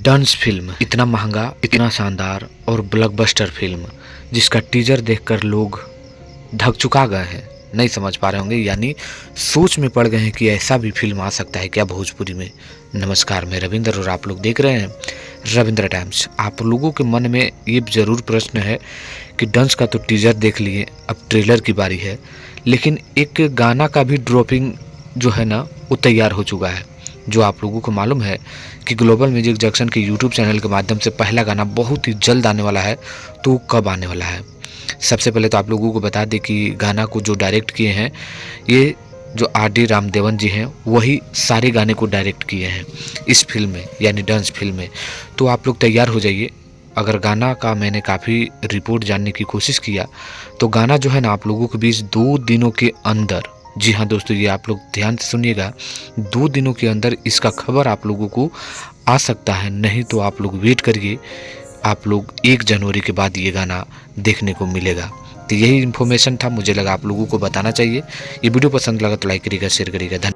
डंस film, इतना महंगा, इतना शानदार और ब्लॉकबस्टर फिल्म जिसका टीजर देखकर लोग धकचुका गए हैं, नहीं समझ पा रहे होंगे, यानी सोच में पड़ गए हैं कि ऐसा भी फिल्म आ सकता है क्या भोजपुरी में। नमस्कार, मैं रविंद्र और आप लोग देख रहे हैं रविंद्र टाइम्स। आप लोगों के मन में ये जरूर प्रश्न है कि डंस का तो टीजर देख लिए, अब ट्रेलर की बारी है, लेकिन एक गाना का भी ड्रॉपिंग जो है ना वो तैयार हो चुका है। जो आप लोगों को मालूम है कि ग्लोबल म्यूजिक जंक्शन के यूट्यूब चैनल के माध्यम से पहला गाना बहुत ही जल्द आने वाला है, तो कब आने वाला है। सबसे पहले तो आप लोगों को बता दें कि गाना को जो डायरेक्ट किए हैं ये जो R.D. रामदेवन जी हैं वही सारे गाने को डायरेक्ट किए हैं इस फिल्म में, यानी डांस फिल्म में। तो आप लोग तैयार हो जाइए। अगर गाना का मैंने काफ़ी रिपोर्ट जानने की कोशिश किया तो गाना जो है ना आप लोगों के बीच 2 दिनों के अंदर, जी हाँ दोस्तों, ये आप लोग ध्यान से सुनिएगा, 2 दिनों के अंदर इसका खबर आप लोगों को आ सकता है। नहीं तो आप लोग वेट करिए, आप लोग 1 जनवरी के बाद ये गाना देखने को मिलेगा। तो यही इन्फॉर्मेशन था, मुझे लगा आप लोगों को बताना चाहिए। ये वीडियो पसंद लगा तो लाइक करिएगा, शेयर करिएगा। धन्यवाद।